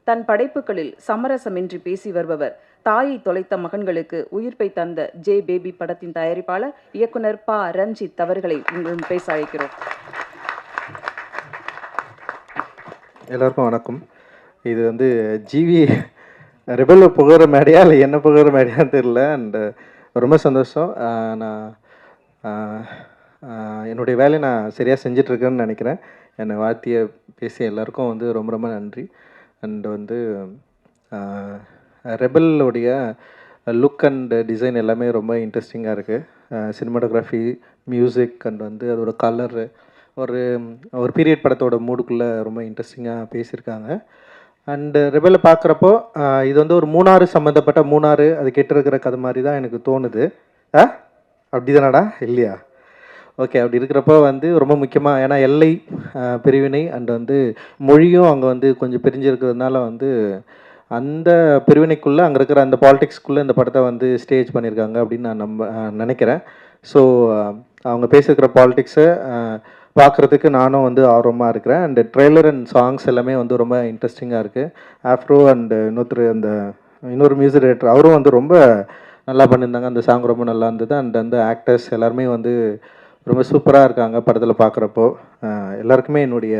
தன் படைப்புகளில் சமரசமின்றி பேசி வருபவர். தாயை தொலைத்த மகன்களுக்கு உயிர்ப்பை தந்த ஜே பேபி படத்தின் தயாரிப்பாளர் இயக்குனர் ப. ரஞ்சித் அவர்களை உங்களும் பேச அழைக்கிறோம். எல்லாருக்கும் வணக்கம். இது வந்து ஜிவி ரெபல் புகழ மேடையா இல்லை என்ன புகழ மேடையான்னு தெரியல. அண்ட் ரொம்ப சந்தோஷம். நான் என்னுடைய வேலையை நான் சரியாக செஞ்சிட்ருக்கேன்னு நினைக்கிறேன். என்னை வாழ்த்திய பேசிய எல்லாருக்கும் வந்து ரொம்ப ரொம்ப நன்றி. அண்ட் வந்து ரெபலோடைய லுக் அண்ட் டிசைன் எல்லாமே ரொம்ப இன்ட்ரெஸ்டிங்காக இருக்குது. சினிமாட்டோகிராஃபி, மியூசிக் அண்ட் வந்து அதோட கலரு ஒரு ஒரு பீரியட் படத்தோட மூடுக்குள்ளே ரொம்ப இன்ட்ரெஸ்டிங்காக பேசியிருக்காங்க. அண்டு ரெபலை பார்க்குறப்போ இது வந்து ஒரு மூணாறு சம்மந்தப்பட்ட மூணாறு அது கெட்டிருக்கிற கதை மாதிரி தான் எனக்கு தோணுது. அப்படி தானடா இல்லையா? ஓகே. அப்படி இருக்கிறப்போ வந்து ரொம்ப முக்கியமாக ஏன்னா எல்லை பிரிவினை அண்ட் வந்து மொழியும் அங்கே வந்து கொஞ்சம் பிரிஞ்சிருக்கிறதுனால வந்து அந்த பிரிவினைக்குள்ளே அங்கே இருக்கிற அந்த பாலிடிக்ஸ்க்குள்ளே இந்த படத்தை வந்து ஸ்டேஜ் பண்ணியிருக்காங்க அப்படின்னு நான் நினைக்கிறேன். ஸோ அவங்க பேசியிருக்கிற பாலிடிக்ஸை பார்க்குறதுக்கு நானும் வந்து ஆர்வமாக இருக்கிறேன். அண்டு ட்ரெய்லர் அண்ட் சாங்ஸ் எல்லாமே வந்து ரொம்ப இன்ட்ரெஸ்டிங்காக இருக்குது. ஆஃப்ரோ அண்டு இன்னொரு மியூசிக் டைரக்டர் அவரும் வந்து ரொம்ப நல்லா பண்ணியிருந்தாங்க. அந்த சாங் ரொம்ப நல்லா இருந்தது. அண்ட் அந்த ஆக்டர்ஸ் எல்லாருமே வந்து ரொம்ப சூப்பராக இருக்காங்க படத்தில் பார்க்குறப்போ. எல்லாருக்குமே என்னுடைய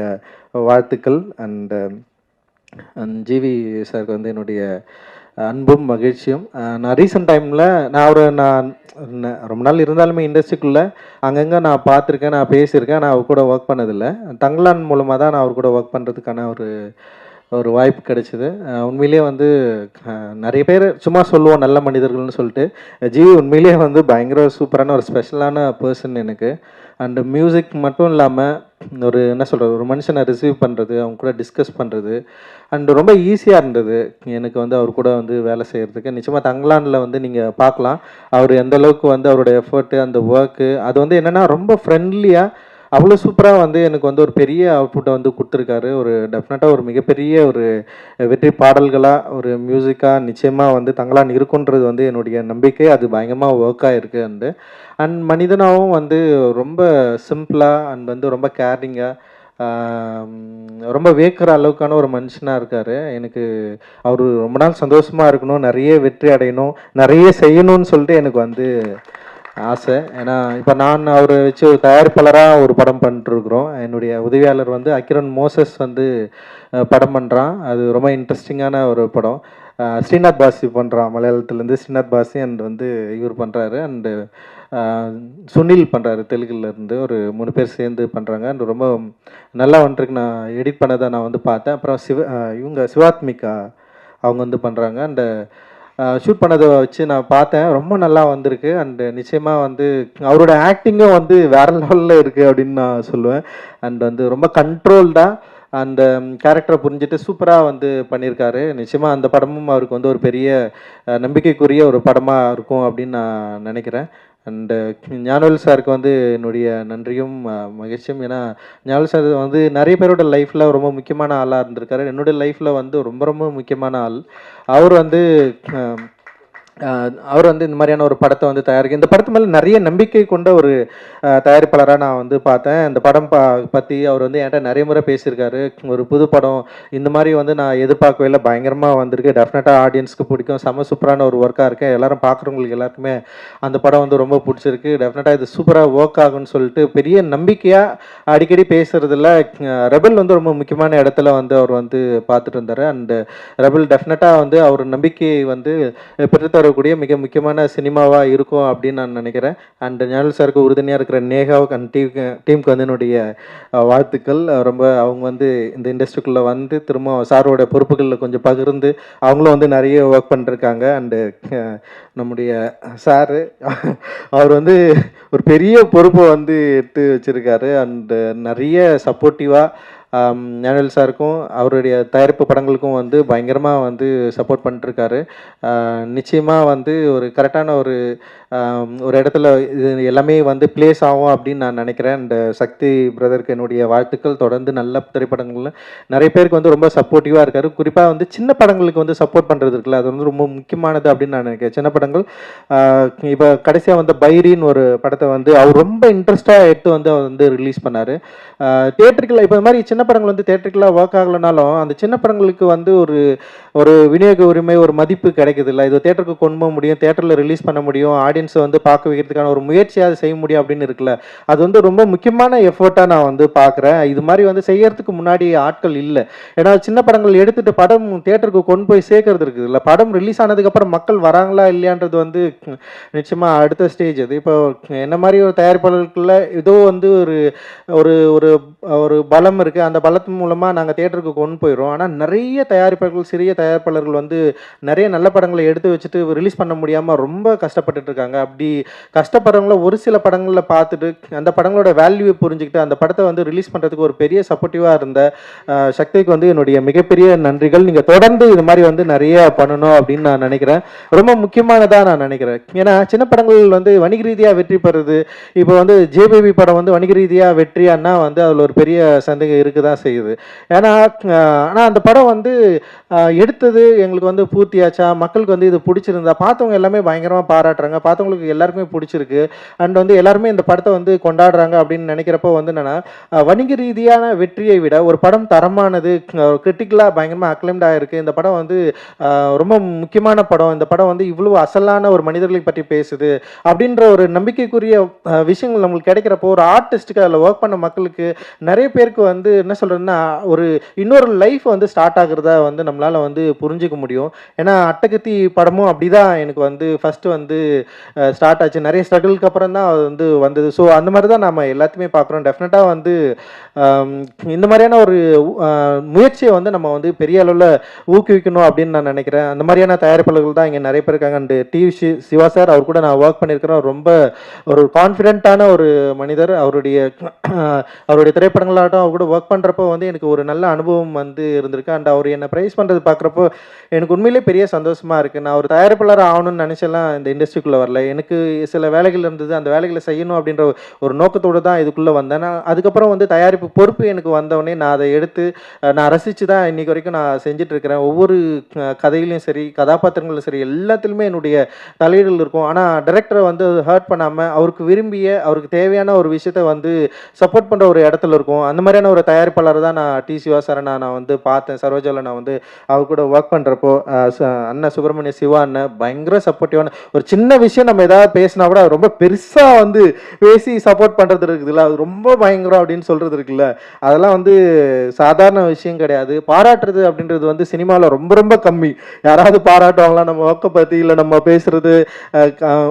வாழ்த்துக்கள். அண்டு ஜிவி சாருக்கு வந்து என்னுடைய அன்பும் மகிழ்ச்சியும். நான் ரீசெண்ட் டைமில் நான் ரொம்ப நாள் இருந்தாலுமே இண்டஸ்ட்ரிக்குள்ளே அங்கங்கே நான் பார்த்துருக்கேன், நான் பேசியிருக்கேன். நான் அவர் கூட ஒர்க் பண்ணதில்லை. தங்கலான் மூலமாக தான் நான் அவர் கூட ஒர்க் பண்ணுறதுக்கான ஒரு வாய்ப்பு கிடைச்சிது. உண்மையிலேயே வந்து நிறைய பேர் சும்மா சொல்லுவோம் நல்ல மனிதர்கள்னு சொல்லிட்டு. ஜிவி உண்மையிலேயே வந்து பயங்கர சூப்பரான ஒரு ஸ்பெஷலான பர்சன் எனக்கு. அண்டு மியூசிக் மட்டும் இல்லாமல் ஒரு மனுஷனை ரிசீவ் பண்ணுறது, அவங்க கூட டிஸ்கஸ் பண்ணுறது அண்டு ரொம்ப ஈஸியாக இருந்தது எனக்கு வந்து அவர் கூட வந்து வேலை செய்கிறதுக்கு. நிச்சயமாக தங்கலானில் வந்து நீங்கள் பார்க்கலாம் அவர் எந்தளவுக்கு வந்து அவருடைய எஃபர்ட்டு அந்த ஒர்க்கு அது வந்து என்னென்னா ரொம்ப ஃப்ரெண்ட்லியாக அவ்வளோ சூப்பராக வந்து எனக்கு வந்து ஒரு பெரிய அவுட்புட்டை வந்து கொடுத்துருக்காரு. டெஃபினட்டாக ஒரு மிகப்பெரிய ஒரு வெற்றி பாடல்களாக ஒரு மியூசிக்காக நிச்சயமாக வந்து தங்கலான் இருக்குன்றது வந்து என்னுடைய நம்பிக்கை. அது பயங்கரமாக ஒர்க் ஆகிருக்கு. அண்ட் மனிதனாகவும் வந்து ரொம்ப சிம்பிளாக அண்ட் வந்து ரொம்ப கேரிங்காக ரொம்ப வேக்கிற அளவுக்கான ஒரு மனுஷனாக இருக்கார். எனக்கு அவர் ரொம்ப நாள் சந்தோஷமாக இருக்கணும், நிறைய வெற்றி அடையணும், நிறைய செய்யணும்னு சொல்லிட்டு எனக்கு வந்து ஆசை. ஏன்னா இப்போ நான் அவரை வச்சு ஒரு தயாரிப்பாளராக ஒரு படம் பண்ணிட்டுருக்குறோம். என்னுடைய உதவியாளர் வந்து அக்கிரன் மோசஸ் வந்து படம் பண்ணுறான். அது ரொம்ப இன்ட்ரெஸ்டிங்கான ஒரு படம். ஸ்ரீநாத் பாசி பண்ணுறான், மலையாளத்துலேருந்து ஸ்ரீநாத் பாசி. அண்ட் வந்து இவர் பண்ணுறாரு. அண்டு சுனில் பண்ணுறாரு தெலுங்குலேருந்து. ஒரு 3 பேர் சேர்ந்து பண்ணுறாங்க. அண்ட் ரொம்ப நல்லா வந்துருக்கு. நான் எடிட் பண்ணதை நான் வந்து பார்த்தேன். அப்புறம் சிவாத்மிகா அவங்க வந்து பண்ணுறாங்க. அண்டு ஷூட் பண்ணதை வச்சு நான் பார்த்தேன். ரொம்ப நல்லா வந்திருக்கு. அண்டு நிச்சயமாக வந்து அவரோட ஆக்டிங்கும் வந்து வேறு லெவலில் இருக்குது அப்படின்னு நான் சொல்லுவேன். அண்ட் வந்து ரொம்ப கண்ட்ரோல்டாக அந்த கேரக்டரை புரிஞ்சுட்டு சூப்பராக வந்து பண்ணியிருக்காரு. நிச்சயமாக அந்த படமும் அவருக்கு வந்து ஒரு பெரிய நம்பிக்கைக்குரிய ஒரு படமாக இருக்கும் அப்படின்னு நான் நினைக்கிறேன். அண்டு ஞானவேல் சாருக்கு வந்து என்னுடைய நன்றியும் மகிழ்ச்சியும். ஏன்னா ஞானவேல் சார் வந்து நிறைய பேரோட லைஃப்பில் ரொம்ப முக்கியமான ஆளாக இருந்திருக்காரு. என்னுடைய லைஃப்பில் வந்து ரொம்ப ரொம்ப முக்கியமான ஆள். அவர் வந்து இந்த மாதிரியான ஒரு படத்தை வந்து இந்த படத்து மேலே நிறைய நம்பிக்கை கொண்ட ஒரு தயாரிப்பாளராக நான் வந்து பார்த்தேன். இந்த படம் பற்றி அவர் வந்து என்கிட்ட நிறைய முறை பேசியிருக்காரு. ஒரு புது படம் இந்த மாதிரி வந்து நான் எதிர்பார்க்கவே இல்லை, பயங்கரமாக வந்திருக்கு, டெஃபினட்டாக ஆடியன்ஸ்க்கு பிடிக்கும், செம்ம சூப்பரான ஒரு ஒர்க்காக இருக்குது, எல்லாரும் பார்க்குறவங்களுக்கு எல்லாருக்குமே அந்த படம் வந்து ரொம்ப பிடிச்சிருக்கு, டெஃபினட்டாக இது சூப்பராக ஒர்க் ஆகும்னு சொல்லிட்டு பெரிய நம்பிக்கையாக அடிக்கடி பேசுகிறதுல ரெபல் வந்து ரொம்ப முக்கியமான இடத்துல வந்து அவர் வந்து பார்த்துட்டு இருந்தார். அண்டு ரெபல் டெஃபினட்டாக வந்து அவர் நம்பிக்கையை வந்து பெற்று கூடிய மிக முக்கியமான சினிமாவாக இருக்கும் அப்படின்னு நான் நினைக்கிறேன். அண்ட் ஞானவேல் சாருக்கு உறுதுணையாக இருக்கிற நேகாவுக்கு அண்ட் டீமுக்கு வந்து என்னுடைய வாழ்த்துக்கள். ரொம்ப அவங்க வந்து இந்த இண்டஸ்ட்ரிக்குள்ளே வந்து திரும்ப சாரோட பொறுப்புகளில் கொஞ்சம் பகிர்ந்து அவங்களும் வந்து நிறைய ஒர்க் பண்ணிருக்காங்க. அண்டு நம்முடைய சாரு அவர் வந்து ஒரு பெரிய பொறுப்பை வந்து எடுத்து வச்சுருக்காரு. அண்டு நிறைய சப்போர்ட்டிவாக ஞானவேல் சாருக்கும் அவருடைய தயாரிப்பு படங்களுக்கும் வந்து பயங்கரமாக வந்து சப்போர்ட் பண்ணிட்டுருக்காரு. நிச்சயமாக வந்து ஒரு கரெக்டான ஒரு இடத்துல இது எல்லாமே வந்து பிளேஸ் ஆகும் அப்படின்னு நான் நினைக்கிறேன். அண்ட் சக்தி பிரதருக்கு என்னுடைய வாழ்த்துக்கள். தொடர்ந்து நல்ல திரைப்படங்கள்ல நிறைய பேருக்கு வந்து ரொம்ப சப்போர்ட்டிவாக இருக்காரு. குறிப்பாக வந்து சின்ன படங்களுக்கு வந்து சப்போர்ட் பண்ணுறது இருக்குல்ல, அது வந்து ரொம்ப முக்கியமானது அப்படின்னு நான் நினைக்கிறேன். சின்ன படங்கள் இப்போ கடைசியாக வந்து பைரின்னு ஒரு படத்தை வந்து அவர் ரொம்ப இன்ட்ரெஸ்டாக எடுத்து வந்து அவர் வந்து ரிலீஸ் பண்ணார். தியேட்டருக்குள்ள இப்போ இந்த மாதிரி சின்ன படங்கள் வந்து தேட்டருக்குலாம் ஒர்க் ஆகலைனாலும் அந்த சின்ன படங்களுக்கு வந்து ஒரு ஒரு விநியோக உரிமை, ஒரு மதிப்பு கிடைக்குது இல்லை. இது தேட்டருக்கு கொண்டு போக முடியும், தேட்டரில் ரிலீஸ் பண்ண முடியும், ஆடியன்ஸை வந்து பார்க்க வைக்கிறதுக்கான ஒரு முயற்சியாவது செய்ய முடியும் அப்படின்னு இருக்குல்ல. அது வந்து ரொம்ப முக்கியமான எஃபர்ட்டாக நான் வந்து பார்க்குறேன். இது மாதிரி வந்து செய்யறதுக்கு முன்னாடி ஆட்கள் இல்லை. ஏன்னா சின்ன படங்கள் எடுத்துட்டு படம் தேட்டருக்கு கொண்டு போய் சேர்க்கறது இருக்குது இல்லை. படம் ரிலீஸ் ஆனதுக்கப்புறம் மக்கள் வராங்களா இல்லையான்றது வந்து நிச்சயமாக அடுத்த ஸ்டேஜ் அது. இப்போ என்ன மாதிரி ஒரு தயாரிப்பாளர்களுக்குள்ள ஏதோ வந்து ஒரு ஒரு ஒரு ஒரு பலம் இருக்குது. அந்த பலத்தின் மூலமாக நாங்கள் தேட்டருக்கு கொண்டு போயிடுறோம். ஆனால் நிறைய தயாரிப்பாளர்கள், சிறிய தயாரிப்பாளர்கள் வந்து நிறைய நல்ல படங்களை எடுத்து வச்சுட்டு ரிலீஸ் பண்ண முடியாமல் ரொம்ப கஷ்டப்பட்டுட்டு இருக்காங்க. அப்படி கஷ்டப்படுறவங்கள ஒரு சில படங்களில் பார்த்துட்டு அந்த படங்களோட வேல்யூவை புரிஞ்சுக்கிட்டு அந்த படத்தை வந்து ரிலீஸ் பண்ணுறதுக்கு ஒரு பெரிய சப்போர்ட்டிவாக இருந்த சக்திக்கு வந்து என்னுடைய மிகப்பெரிய நன்றிகள். நீங்கள் தொடர்ந்து இது மாதிரி வந்து நிறைய பண்ணணும் அப்படின்னு நான் நினைக்கிறேன். ரொம்ப முக்கியமானதாக நான் நினைக்கிறேன். ஏன்னா சின்ன படங்கள் வந்து வணிக ரீதியாக வெற்றி பெறுது. இப்போ வந்து ஜேபேபி படம் வந்து வணிக ரீதியாக வெற்றியானா வந்து அதில் ஒரு பெரிய சந்தேகம் இருக்க தான் செய்யுது. ஏன்னா ஆனால் அந்த படம் வந்து எடுத்தது எங்களுக்கு வந்து பூர்த்தியாச்சா, மக்களுக்கு வந்து இது பிடிச்சிருந்தா, பார்த்தவங்க எல்லாமே பயங்கரமாக பாராட்டுறாங்க, பார்த்தவங்களுக்கு எல்லாருக்குமே பிடிச்சிருக்கு. அண்ட் வந்து எல்லாருமே இந்த படத்தை வந்து கொண்டாடுறாங்க அப்படின்னு நினைக்கிறப்போ வந்து என்னென்னா, வணிக ரீதியான வெற்றியை விட ஒரு படம் தரமானது, கிரிட்டிக்கலாக பயங்கரமாக அக்ளைம்ட் ஆகிருக்கு, இந்த படம் வந்து ரொம்ப முக்கியமான படம், இந்த படம் வந்து இவ்வளோ அசலான ஒரு மனிதர்களை பற்றி பேசுது அப்படின்ற ஒரு நம்பிக்கைக்குரிய விஷயங்கள் நம்மளுக்கு கிடைக்கிறப்போ ஒரு ஆர்டிஸ்ட்டுக்கு அதில் ஒர்க் பண்ண மக்களுக்கு நிறைய பேருக்கு வந்து என்ன சொல்கிறதுன்னா ஒரு இன்னொரு லைஃப் வந்து ஸ்டார்ட் ஆகுறதா வந்து நம்மளால் வந்து புரிஞ்சிக்க முடியும். ஏன்னா அட்டகத்தி படமும் அப்படி தான் எனக்கு வந்து ஃபஸ்ட்டு வந்து ஸ்டார்ட் ஆச்சு. நிறைய ஸ்ட்ரகிளுக்கு அப்புறம் தான் அது வந்து வந்தது. ஸோ அந்த மாதிரி தான் நம்ம எல்லாத்தையுமே பார்க்குறோம். டெஃபினட்டாக வந்து இந்த மாதிரியான ஒரு முயற்சியை வந்து நம்ம வந்து பெரிய அளவில் ஊக்குவிக்கணும் அப்படின்னு நான் நினைக்கிறேன். அந்த மாதிரியான தயாரிப்பாளர்கள் தான் இங்கே நிறைய பேர் இருக்காங்க. அண்டு சிவா சார், அவர் கூட நான் ஒர்க் பண்ணியிருக்கிறேன். ரொம்ப ஒரு கான்ஃபிடென்ட்டான ஒரு மனிதர். அவருடைய திரைப்படங்களாகட்டும் அவர் கூட ஒர்க் பண்ணுறப்போ வந்து எனக்கு ஒரு நல்ல அனுபவம் வந்து இருந்திருக்கு. அண்ட் அவர் என்னை ப்ரைஸ் பண்ணுறது பார்க்குறப்போ எனக்கு உண்மையிலே பெரிய சந்தோஷமாக இருக்குது. நான் ஒரு தயாரிப்பாளர் ஆகணும்னு நினச்செல்லாம் இந்த இண்டஸ்ட்ரிக்குள்ளே வரல. எனக்கு சில வேலைகள் இருந்தது, அந்த வேலைகளை செய்யணும் அப்படின்ற ஒரு நோக்கத்தோடு தான் இதுக்குள்ளே வந்தேன். நான் அதுக்கப்புறம் வந்து தயாரிப்பு பொறுப்பு எனக்கு வந்தவொடனே நான் அதை எடுத்து நான் ரசித்து தான் இன்றைக்கி வரைக்கும் நான் செஞ்சிட்ருக்கிறேன். ஒவ்வொரு கதையிலையும் சரி, கதாபாத்திரங்களும் சரி, எல்லாத்துலேயுமே என்னுடைய தலையீடுகள் இருக்கும். ஆனால் டைரக்டரை வந்து ஹர்ட் பண்ணாமல் அவருக்கு விரும்பிய, அவருக்கு தேவையான ஒரு விஷயத்தை வந்து சப்போர்ட் பண்ணுற ஒரு இடத்துல இருக்கும். அந்த மாதிரியான ஒரு தயாரிப்பாளர் தான் நான் சிவா சாரை நான் வந்து பார்த்தேன். சரோஜாவில் நான் வந்து அவர் கூட ஒர்க் பண்ணுறப்போ அண்ணன் சுப்பிரமணிய சிவா அண்ணன் பயங்கர சப்போர்ட்டிவான ஒரு சின்ன விஷயம் நம்ம ஏதாவது பேசினா கூட ரொம்ப பெருசாக வந்து பேசி சப்போர்ட் பண்ணுறது இருக்குதுல்ல, அது ரொம்ப பயங்கரம் அப்படின்னு சொல்கிறது இருக்குல்ல, அதெல்லாம் வந்து சாதாரண விஷயம் கிடையாது. பாராட்டுறது அப்படின்றது வந்து சினிமாவில் ரொம்ப ரொம்ப கம்மி. யாராவது பாராட்டுவாங்களா நம்ம ஒர்க்கை பற்றி, இல்லை நம்ம பேசுகிறது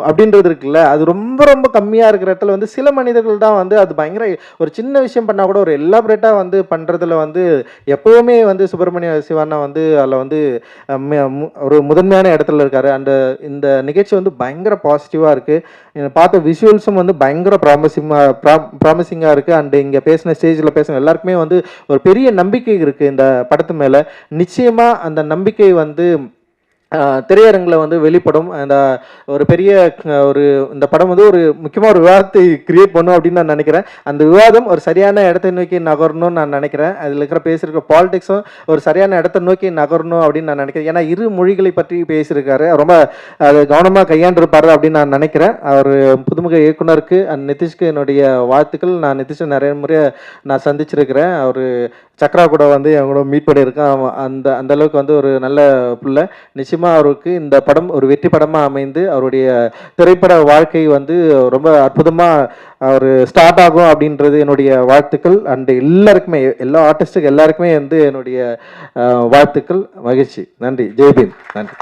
அப்படின்றது இருக்குல்ல, அது ரொம்ப ரொம்ப கம்மியாக இருக்கிற இடத்துல வந்து சில மனிதர்கள் தான் வந்து அது பயங்கர ஒரு சின்ன விஷயம் பண்ணால் கூட ஒரு எலாபரேட்டாக வந்து பண்ணுறதுல வந்து எப்போவுமே வந்து சுப்பிரமணிய சிவானா வந்து அதில் வந்து ஒரு முதன்மையான இடத்துல இருக்காரு. அந்த இந்த நிகழ்ச்சி வந்து பயங்கர பாசிட்டிவாக இருக்குது. பார்த்த விஷுவல்ஸும் வந்து பயங்கர ப்ராமிசிங்காக இருக்குது. அண்ட் இங்கே பேசின ஸ்டேஜில் பேசின எல்லாருக்குமே வந்து ஒரு பெரிய நம்பிக்கை இருக்குது இந்த படத்து மேலே. நிச்சயமாக அந்த நம்பிக்கை வந்து திரையரங்கில் வந்து வெளிப்படும். அந்த ஒரு பெரிய ஒரு இந்த படம் வந்து ஒரு முக்கியமாக ஒரு விவாதத்தை கிரியேட் பண்ணும் அப்படின்னு நான் நினைக்கிறேன். அந்த விவாதம் ஒரு சரியான இடத்தை நோக்கி நகரணும்னு நான் நினைக்கிறேன். அதில் இருக்கிற பேசியிருக்க பாலிடிக்ஸும் ஒரு சரியான இடத்தை நோக்கி நகரணும் அப்படின்னு நான் நினைக்கிறேன். ஏன்னா இரு மொழிகளை பற்றி பேசியிருக்காரு, ரொம்ப அது கவனமாக கையாண்டிருப்பாரு அப்படின்னு நான் நினைக்கிறேன். அவர் புதுமுக இயக்குனருக்கு அண்ட் நிதிஷ்க்கு என்னுடைய வாழ்த்துக்கள். நான் நிதிஷை நிறைய முறை நான் சந்திச்சிருக்கிறேன். அவர் சக்ரா கூட வந்து என் கூட மீட் பண்ணியிருக்கேன். அந்த அளவுக்கு வந்து ஒரு நல்ல பிள்ளை. நிச்சயமாக அவருக்கு இந்த படம் ஒரு வெற்றி படமாக அமைந்து அவருடைய திரைப்பட வாழ்க்கை வந்து ரொம்ப அற்புதமாக அவர் ஸ்டார்ட் ஆகும் அப்படின்றது என்னுடைய வாழ்த்துக்கள். அண்டு எல்லாருக்குமே, எல்லா ஆர்டிஸ்ட்டுக்கு எல்லாருக்குமே வந்து என்னுடைய வாழ்த்துக்கள். மகிழ்ச்சி. நன்றி. ஜெய்பீம். நன்றி.